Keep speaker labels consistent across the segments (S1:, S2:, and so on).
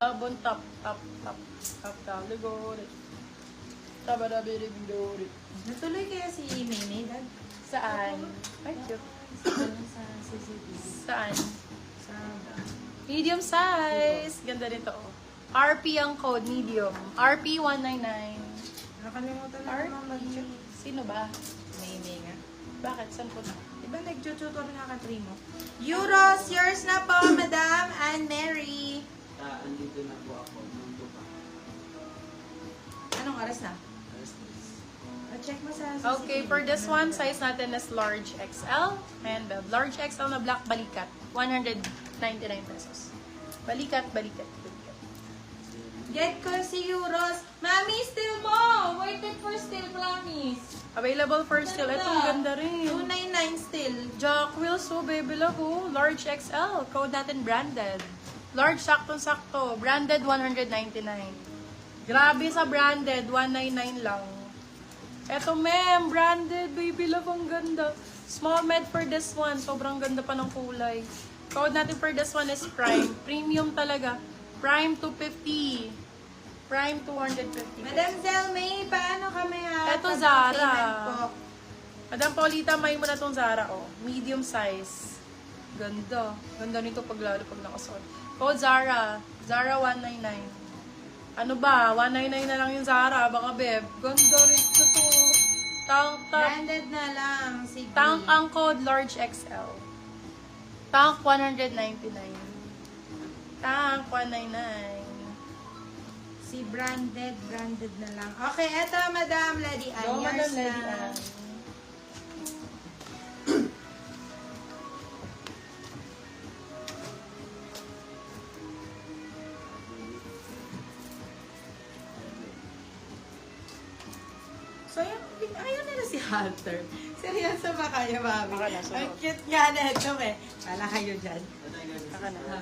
S1: Abon top down, ligori. Tabadabidibidori.
S2: Natuloy kaya si Mimi, Dad?
S1: Saan? Ay, cute.
S2: Sa CCTV.
S1: Saan?
S2: Sa...
S1: Medium size. Ganda nito, oh. RP ang code, medium. RP 199.
S2: Nakalimutan na
S1: RP.
S2: naman mag-shoot.
S1: Sino ba?
S2: Mimi nga.
S1: Bakit? Saan po na?
S2: Diba nag-tutor nga ka 3 mo? Euros, yours na po, Madam Anne Mary.
S3: Andito na po ako. Nandito pa.
S2: Anong oras na? Check mo sa CCTV.
S1: Okay, for this one, size natin is large XL. And the large XL na black balikat, 199 pesos. Balikat.
S2: Get ko si Euros. Mami, still mo! Waited for still, promise.
S1: Available for still. Itong ganda rin.
S2: 299 still.
S1: Jack Wills, oh, baby love, oh. Large XL. Code natin branded. Large, saktong-sakto. Branded, 199. Grabe sa branded, 199 lang. Eto, ma'am, branded, baby love, ang ganda. Small med for this one. Sobrang ganda pa ng kulay. Code natin for this one is Prime. Premium talaga. Prime 250. Prime 250.
S2: Madam Zelmay, paano kami ha?
S1: Eto,
S2: Pag-
S1: Zara.
S2: payment po.
S1: Madam Paulita, may mo na tong Zara, oh. Medium size. Ganda. Ganda nito lalo pag nakasuot. Code Zara. Zara 199. Ano ba? 199 na lang yung Zara. Baka, beb. Ganda rin ito to. Tank top.
S2: Branded na lang. Sige.
S1: Tank ang code large XL. Tank 199. Tank 199.
S2: Si branded na lang. Okay, eto, Madam Lady Ann.
S1: Go, Madam
S2: Yours
S1: Lady
S2: na.
S1: Ann.
S2: So, ayaw nila si Hunter. Seryoso ba kayo, Mami?
S1: Baka na, sunod.
S2: Ang cute nga na ito eh. Wala kayo dyan.
S1: Saka na.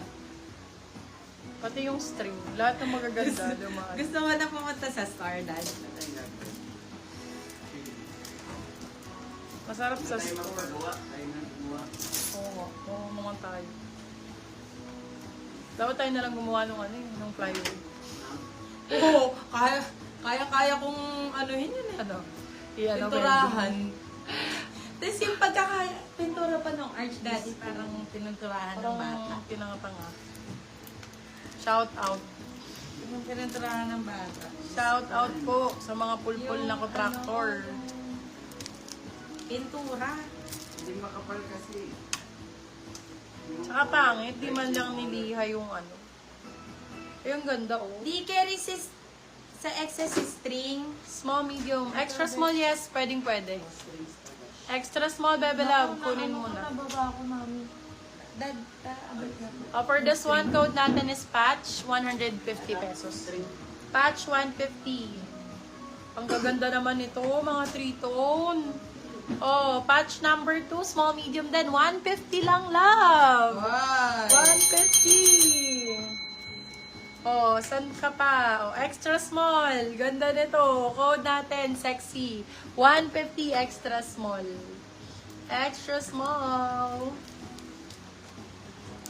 S1: Pati yung string. Lahat ng magaganda. Dumaan.
S2: Gusto mo na pumunta sa Star, Dad?
S1: Masarap sa
S3: Tayo
S1: store.
S3: magpagawa. Tayo na gumawa.
S1: Oo naman tayo. Dapat tayo na lang gumawa nung nung plywood.
S2: Oo, kaya kong anuhin yun eh.
S1: Ano? Iyan,
S2: Pinturahan. Tapos yung pagkaka-pintura pa nung Arch Daddy, parang pininturahan ng bata.
S1: Parang pinangapanga. Shout out.
S2: Yung pininturahan ng bata.
S1: Shout out po sa mga pulpul na kontraktor.
S2: Pintura.
S3: Hindi makapal kasi.
S1: Tsaka pangit, di man lang niliha yung ano. Yung ganda, oh.
S2: Di kay resist sa excess string.
S1: Small, medium. Extra small, yes. Pwede. Extra small, bebe love. Kunin mo na.
S2: Nababa ako, Mami. Dad, abot na po.
S1: For this one, code natin is patch, 150 pesos. Patch, 150. Ang gaganda naman nito, mga 3-tone. Oh, patch number 2, small, medium din. 150 lang, love.
S2: Wow!
S1: 150. Oh, saan ka pa? Oh, extra small. Ganda nito. Code natin, sexy. 150 extra small. Extra small.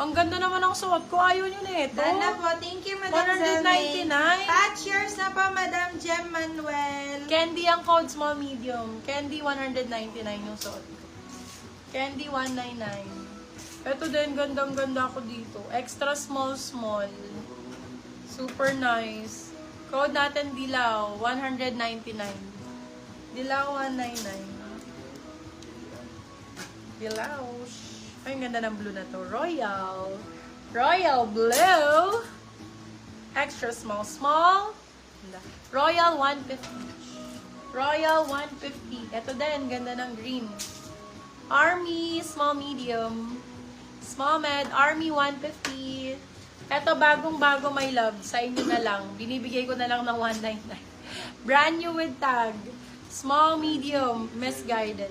S1: Ang ganda naman ang suot ko. Ayaw nyo nito.
S2: Dana po, thank you, Madam Zelmay.
S1: 199.
S2: Patch yours na po, Madam Jem Manuel.
S1: Candy ang code, small, medium. Candy, 199 yung suot ko. Candy, 199. Ito din, gandang-ganda ako dito. Extra small. Super nice. Code natin, Dilaw, 199. Dilaw, 199. Dilaw. Ay, ang ganda ng blue na to. Royal blue. Extra small. Royal 150. Royal 150. Ito din, ganda ng green. Army, small, medium. Small med, Army 150. Ito, bagong-bago, my love. Sa inyo na lang. Binibigay ko na lang ng 199. Brand new with tag. Small, medium, misguided.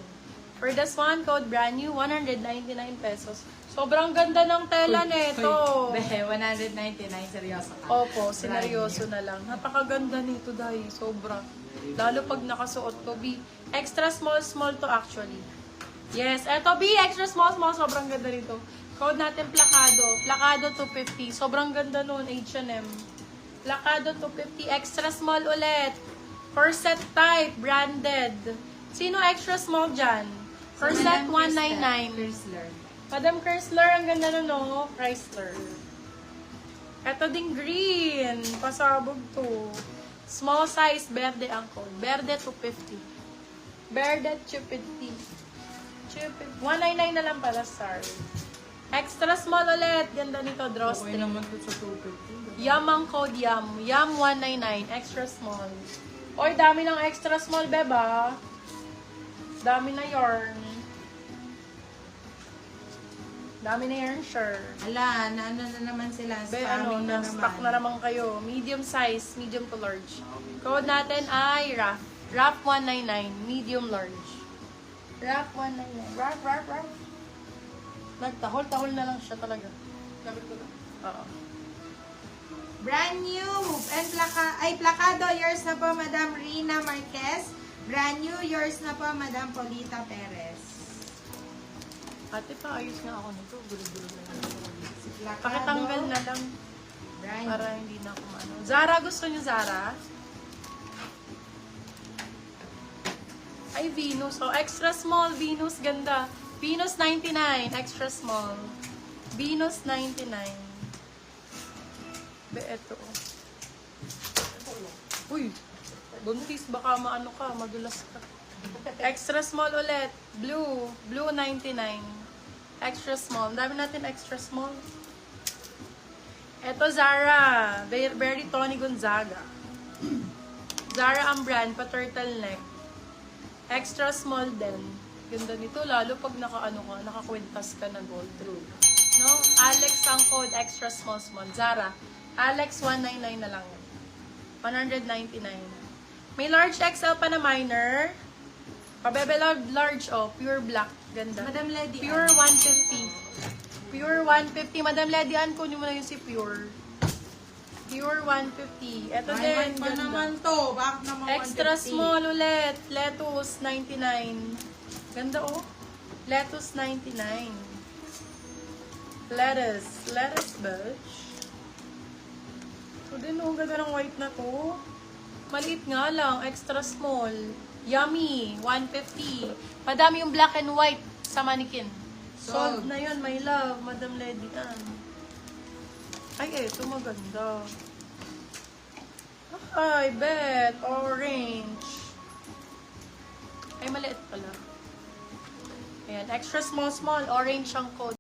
S1: For this one, code brand new, 199 pesos. Sobrang ganda ng tela nito.
S2: Behe, 199, seryoso ka.
S1: Opo, sineryoso na lang. Napakaganda nito, dahil sobra. Lalo pag nakasuot ko, B. Extra small to actually. Yes, eto B, extra small. Sobrang ganda nito. Code natin Placado. Placado 250. Sobrang ganda nun, H&M. Placado 250. Extra small ulit. Corset type, branded. Sino extra small dyan? Corset 199.
S2: Chrysler.
S1: Madam Chrysler, ang ganda nun, no? Chrysler. Eto ding green. Pasabog to. Small size, Verde ang code. Verde 250. Verde 250. 199 na lang pala, sorry. Extra small ulit. Ganda nito,
S2: Okay
S1: drawstring.
S2: naman to sa 250.
S1: Yum ang code, Yum. Yum 199. Extra small. Oy, dami ng extra small, beba. Dami na yarn. Dami na yarn, sure.
S2: Ala, na naman sila.
S1: Be,
S2: Spamming na
S1: na-stock
S2: naman.
S1: na naman kayo. Medium size, medium to large. Code natin ay RAF. RAF 199, medium large. RAF 199. RAF. Nagtahol-tahol na lang siya talaga. Sabi ko lang. Oo.
S2: Brand new and placado yours na po, Madam Rina Marquez. Brand new yours na po, Madam Polita Perez.
S1: Ate, paayos nga ako nito. Gulo-gulo na lang.
S2: Si placado.
S1: Pakitanggal na lang
S2: Brand
S1: para hindi na ako maano. Zara, gusto niyo Zara? Ay, Venus. Oh, extra small. Venus, ganda. Venus 99. Extra small. Venus 99. Be, eto. Uy, buntis. Baka maano ka, madulas ka. Extra small ulit. Blue. Blue 99. Extra small. Dami natin extra small. Eto, Zara. Very Tony Gonzaga. Zara ang brand, pa-turtleneck. Extra small din. Ganda nito, lalo pag nakakwintas ka na gold. True. No? Alex ang code, extra small. Zara. Alex 199 na lang. 199. May large XL pa na minor. Pabebe large, oh. Pure black. Ganda.
S2: Madam Lady.
S1: Pure 150. Pure 150. Madam Lady, kunin mo na yung si Pure. Pure 150. Ito din,
S2: Ay, pa
S1: ganda.
S2: naman to. Bakit naman
S1: Extra
S2: 150?
S1: small ulit. Lettuce, 99. Ganda, oh. Lettuce, 99. Lettuce, bitch. So din, oh, ganda ng white na to. Maliit nga lang. Extra small. Yummy, 150. Madami yung black and white sa mannequin. Sold na yun, my love. Madam Lady Ann. Ay, eto maganda. Ay, bet. Orange. Ay, maliit pala. Ayan, extra small. Orange ang code.